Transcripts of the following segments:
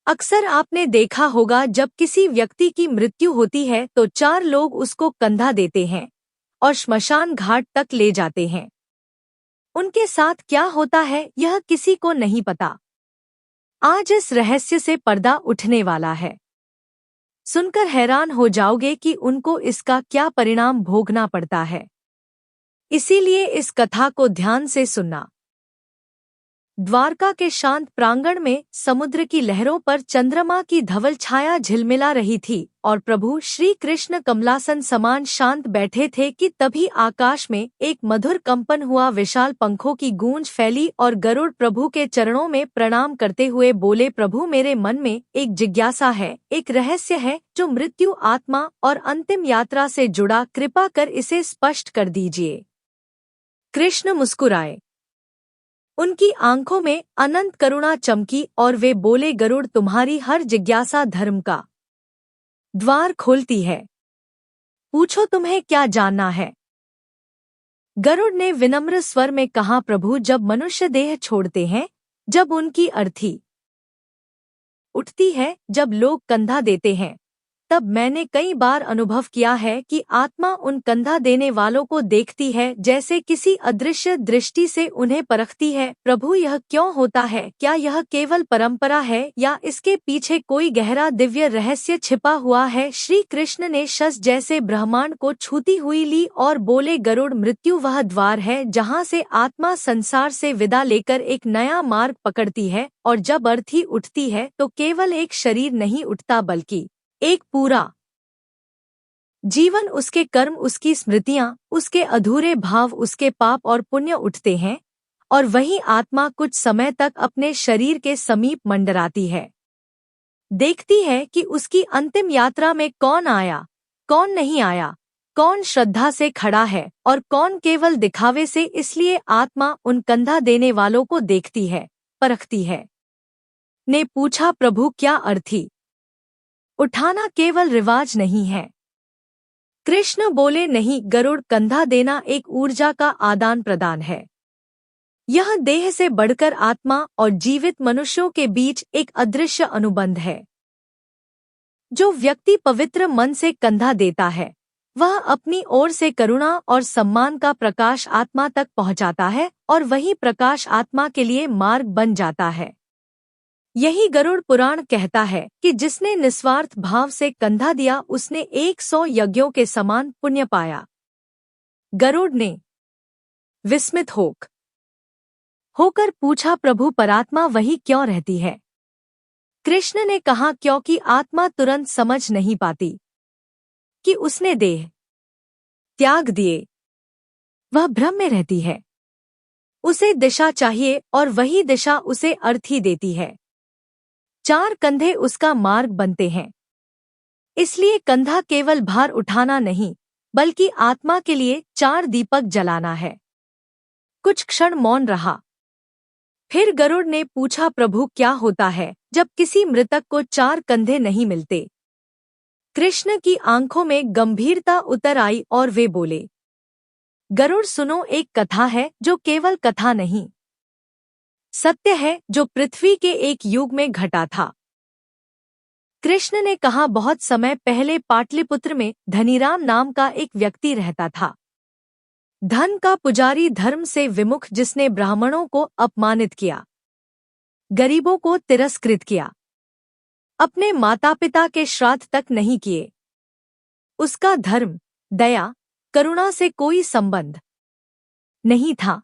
अक्सर आपने देखा होगा जब किसी व्यक्ति की मृत्यु होती है तो 4 लोग उसको कंधा देते हैं और श्मशान घाट तक ले जाते हैं। उनके साथ क्या होता है यह किसी को नहीं पता। आज इस रहस्य से पर्दा उठने वाला है। सुनकर हैरान हो जाओगे कि उनको इसका क्या परिणाम भोगना पड़ता है। इसीलिए इस कथा को ध्यान से सुनना। द्वारका के शांत प्रांगण में समुद्र की लहरों पर चंद्रमा की धवल छाया झिलमिला रही थी और प्रभु श्री कृष्ण कमलासन समान शांत बैठे थे कि तभी आकाश में एक मधुर कंपन हुआ। विशाल पंखों की गूंज फैली और गरुड़ प्रभु के चरणों में प्रणाम करते हुए बोले, प्रभु मेरे मन में एक जिज्ञासा है, एक रहस्य है जो मृत्यु, आत्मा और अंतिम यात्रा से जुड़ा, कृपा कर इसे स्पष्ट कर दीजिए। कृष्ण मुस्कुराए। उनकी आंखों में अनंत करुणा चमकी और वे बोले, गरुड़ तुम्हारी हर जिज्ञासा धर्म का द्वार खोलती है। पूछो तुम्हें क्या जानना है। गरुड़ ने विनम्र स्वर में कहा, प्रभु जब मनुष्य देह छोड़ते हैं, जब उनकी अर्थी उठती है, जब लोग कंधा देते हैं, तब मैंने कई बार अनुभव किया है कि आत्मा उन कंधा देने वालों को देखती है, जैसे किसी अदृश्य दृष्टि से उन्हें परखती है। प्रभु यह क्यों होता है? क्या यह केवल परंपरा है या इसके पीछे कोई गहरा दिव्य रहस्य छिपा हुआ है? श्री कृष्ण ने शस जैसे ब्रह्मांड को छूती हुई ली और बोले, गरुड़ मृत्यु वह द्वार है जहाँ से आत्मा संसार से विदा लेकर एक नया मार्ग पकड़ती है, और जब अर्थी उठती है तो केवल एक शरीर नहीं उठता बल्कि एक पूरा जीवन, उसके कर्म, उसकी स्मृतियां, उसके अधूरे भाव, उसके पाप और पुण्य उठते हैं, और वही आत्मा कुछ समय तक अपने शरीर के समीप मंडराती है। देखती है कि उसकी अंतिम यात्रा में कौन आया, कौन नहीं आया, कौन श्रद्धा से खड़ा है और कौन केवल दिखावे से। इसलिए आत्मा उन कंधा देने वालों को देखती है, परखती है। ने पूछा, प्रभु क्या अर्थी उठाना केवल रिवाज नहीं है? कृष्ण बोले, नहीं गरुड़, कंधा देना एक ऊर्जा का आदान प्रदान है। यह देह से बढ़कर आत्मा और जीवित मनुष्यों के बीच एक अदृश्य अनुबंध है। जो व्यक्ति पवित्र मन से कंधा देता है, वह अपनी ओर से करुणा और सम्मान का प्रकाश आत्मा तक पहुंचाता है और वही प्रकाश आत्मा के लिए मार्ग बन जाता है। यही गरुड़ पुराण कहता है कि जिसने निस्वार्थ भाव से कंधा दिया उसने 100 यज्ञों के समान पुण्य पाया। गरुड़ ने विस्मित होकर पूछा, प्रभु परात्मा वही क्यों रहती है? कृष्ण ने कहा, क्योंकि आत्मा तुरंत समझ नहीं पाती कि उसने देह त्याग दिए। वह भ्रम में रहती है। उसे दिशा चाहिए और वही दिशा उसे अर्थी देती है। 4 कंधे उसका मार्ग बनते हैं। इसलिए कंधा केवल भार उठाना नहीं, बल्कि आत्मा के लिए 4 दीपक जलाना है। कुछ क्षण मौन रहा। फिर गरुड़ ने पूछा, प्रभु क्या होता है जब किसी मृतक को 4 कंधे नहीं मिलते? कृष्ण की आंखों में गंभीरता उतर आई और वे बोले, गरुड़ सुनो, एक कथा है जो केवल कथा नहीं, सत्य है, जो पृथ्वी के एक युग में घटा था। कृष्ण ने कहा, बहुत समय पहले पाटलिपुत्र में धनीराम नाम का एक व्यक्ति रहता था। धन का पुजारी, धर्म से विमुख, जिसने ब्राह्मणों को अपमानित किया, गरीबों को तिरस्कृत किया, अपने माता पिता के श्राद्ध तक नहीं किए। उसका धर्म, दया, करुणा से कोई संबंध नहीं था,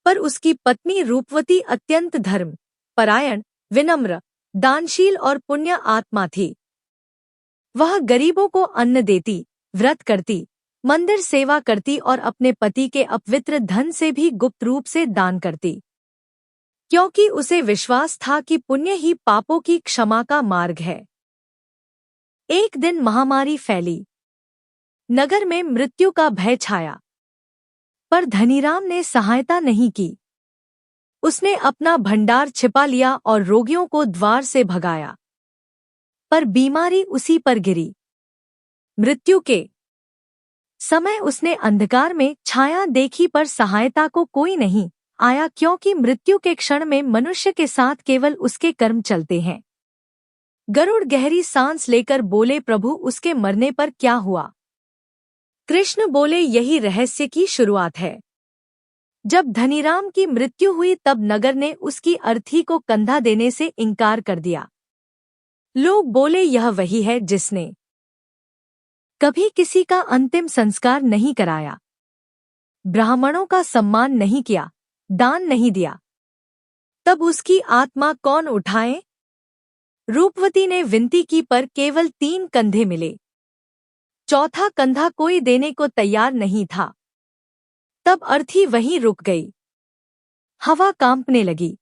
पर उसकी पत्नी रूपवती अत्यंत धर्म परायण, विनम्र, दानशील और पुण्य आत्मा थी। वह गरीबों को अन्न देती, व्रत करती, मंदिर सेवा करती और अपने पति के अपवित्र धन से भी गुप्त रूप से दान करती, क्योंकि उसे विश्वास था कि पुण्य ही पापों की क्षमा का मार्ग है। एक दिन महामारी फैली। नगर में मृत्यु का भय छाया, पर धनीराम ने सहायता नहीं की। उसने अपना भंडार छिपा लिया और रोगियों को द्वार से भगाया, पर बीमारी उसी पर गिरी। मृत्यु के समय उसने अंधकार में छाया देखी, पर सहायता को कोई नहीं आया, क्योंकि मृत्यु के क्षण में मनुष्य के साथ केवल उसके कर्म चलते हैं। गरुड़ गहरी सांस लेकर बोले, प्रभु उसके मरने पर क्या हुआ? कृष्ण बोले, यही रहस्य की शुरुआत है। जब धनीराम की मृत्यु हुई तब नगर ने उसकी अर्थी को कंधा देने से इनकार कर दिया। लोग बोले, यह वही है जिसने कभी किसी का अंतिम संस्कार नहीं कराया, ब्राह्मणों का सम्मान नहीं किया, दान नहीं दिया। तब उसकी आत्मा कौन उठाए? रूपवती ने विनती की पर केवल 3 कंधे मिले। चौथा कंधा कोई देने को तैयार नहीं था। तब अर्थी वहीं रुक गई। हवा कांपने लगी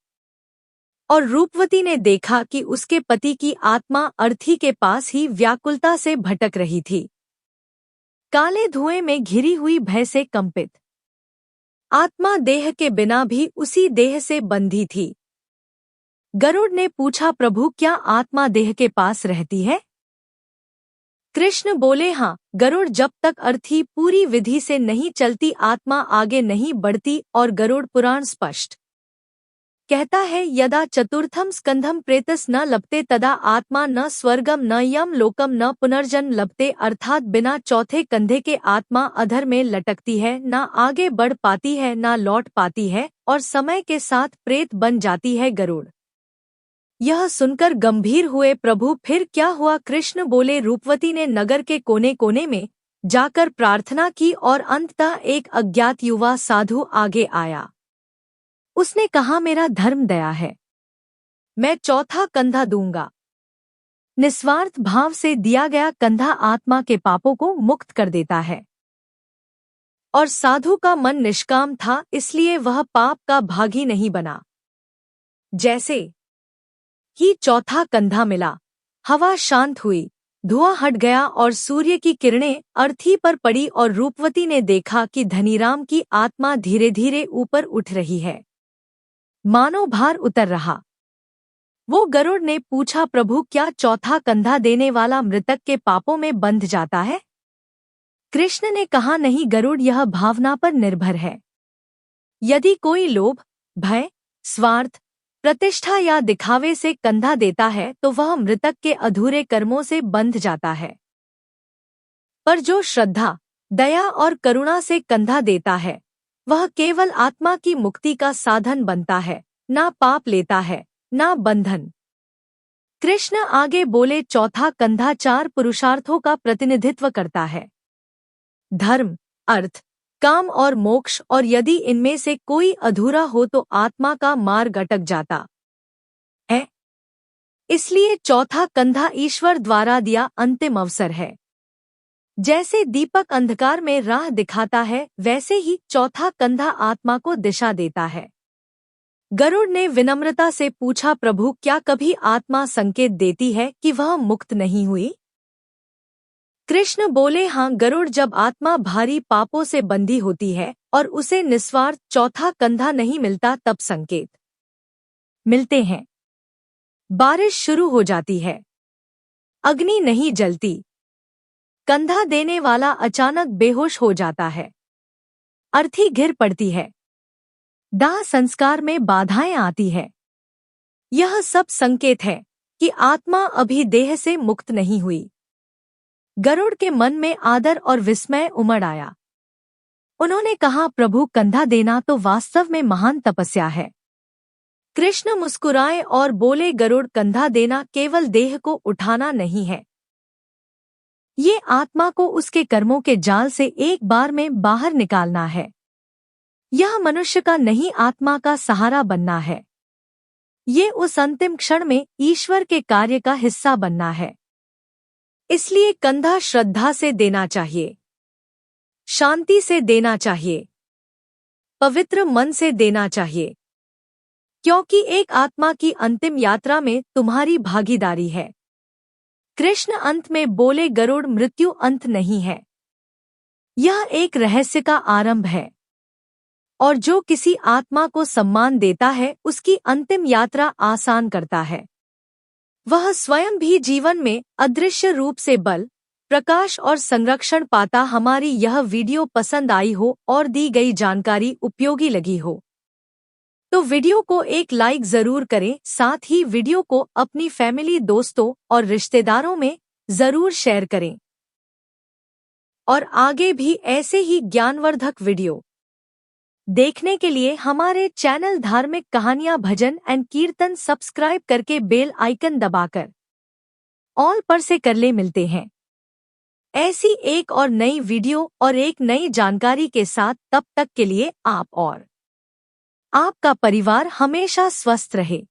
और रूपवती ने देखा कि उसके पति की आत्मा अर्थी के पास ही व्याकुलता से भटक रही थी, काले धुएं में घिरी हुई भय से कंपित। आत्मा देह के बिना भी उसी देह से बंधी थी। गरुड़ ने पूछा, प्रभु क्या आत्मा देह के पास रहती है? कृष्ण बोले, हाँ, गरुड़ जब तक अर्थी पूरी विधि से नहीं चलती आत्मा आगे नहीं बढ़ती। और गरुड़ पुराण स्पष्ट कहता है, यदा चतुर्थम स्कंधम प्रेतस न लपते तदा आत्मा न स्वर्गम न यम लोकम न पुनर्जन्म लपते। अर्थात बिना चौथे कंधे के आत्मा अधर में लटकती है, न आगे बढ़ पाती है, न लौट पाती है और समय के साथ प्रेत बन जाती है। गरुड़ यह सुनकर गंभीर हुए, प्रभु फिर क्या हुआ? कृष्ण बोले, रूपवती ने नगर के कोने कोने में जाकर प्रार्थना की और अंततः एक अज्ञात युवा साधु आगे आया। उसने कहा, मेरा धर्म दया है, मैं चौथा कंधा दूंगा। निस्वार्थ भाव से दिया गया कंधा आत्मा के पापों को मुक्त कर देता है। और साधु का मन निष्काम था, इसलिए वह पाप का भागी नहीं बना। जैसे ही चौथा कंधा मिला, हवा शांत हुई, धुआं हट गया और सूर्य की किरणें अर्थी पर पड़ी और रूपवती ने देखा कि धनीराम की आत्मा धीरे धीरे ऊपर उठ रही है, मानो भार उतर रहा। वो गरुड़ ने पूछा, प्रभु क्या चौथा कंधा देने वाला मृतक के पापों में बंध जाता है? कृष्ण ने कहा, नहीं गरुड़, यह भावना पर निर्भर है। यदि कोई लोभ, भय, स्वार्थ, प्रतिष्ठा या दिखावे से कंधा देता है तो वह मृतक के अधूरे कर्मों से बंध जाता है। पर जो श्रद्धा, दया और करुणा से कंधा देता है वह केवल आत्मा की मुक्ति का साधन बनता है, ना पाप लेता है, ना बंधन। कृष्ण आगे बोले, चौथा कंधा 4 पुरुषार्थों का प्रतिनिधित्व करता है, धर्म, अर्थ, काम और मोक्ष, और यदि इनमें से कोई अधूरा हो तो आत्मा का मार्ग अटक जाता है। इसलिए चौथा कंधा ईश्वर द्वारा दिया अंतिम अवसर है। जैसे दीपक अंधकार में राह दिखाता है, वैसे ही चौथा कंधा आत्मा को दिशा देता है। गरुड़ ने विनम्रता से पूछा, प्रभु क्या कभी आत्मा संकेत देती है कि वह मुक्त नहीं हुई? कृष्ण बोले, हाँ गरुड़, जब आत्मा भारी पापों से बंधी होती है और उसे निस्वार्थ चौथा कंधा नहीं मिलता तब संकेत मिलते हैं। बारिश शुरू हो जाती है, अग्नि नहीं जलती, कंधा देने वाला अचानक बेहोश हो जाता है, अर्थी गिर पड़ती है, दाह संस्कार में बाधाएं आती है। यह सब संकेत है कि आत्मा अभी देह से मुक्त नहीं हुई। गरुड़ के मन में आदर और विस्मय उमड़ आया। उन्होंने कहा, प्रभु कंधा देना तो वास्तव में महान तपस्या है। कृष्ण मुस्कुराए और बोले, गरुड़, कंधा देना केवल देह को उठाना नहीं है, ये आत्मा को उसके कर्मों के जाल से एक बार में बाहर निकालना है। यह मनुष्य का नहीं, आत्मा का सहारा बनना है। ये उस अंतिम क्षण में ईश्वर के कार्य का हिस्सा बनना है। इसलिए कंधा श्रद्धा से देना चाहिए, शांति से देना चाहिए, पवित्र मन से देना चाहिए, क्योंकि एक आत्मा की अंतिम यात्रा में तुम्हारी भागीदारी है। कृष्ण अंत में बोले, गरुड़, मृत्यु अंत नहीं है, यह एक रहस्य का आरंभ है। और जो किसी आत्मा को सम्मान देता है उसकी अंतिम यात्रा आसान करता है। वह स्वयं भी जीवन में अदृश्य रूप से बल, प्रकाश और संरक्षण पाता। हमारी यह वीडियो पसंद आई हो और दी गई जानकारी उपयोगी लगी हो तो वीडियो को एक लाइक जरूर करें, साथ ही वीडियो को अपनी फैमिली, दोस्तों और रिश्तेदारों में जरूर शेयर करें। और आगे भी ऐसे ही ज्ञानवर्धक वीडियो देखने के लिए हमारे चैनल धार्मिक कहानियां, भजन एंड कीर्तन सब्सक्राइब करके बेल आइकन दबाकर ऑल पर से कर ले। मिलते हैं ऐसी एक और नई वीडियो और एक नई जानकारी के साथ। तब तक के लिए आप और आपका परिवार हमेशा स्वस्थ रहे।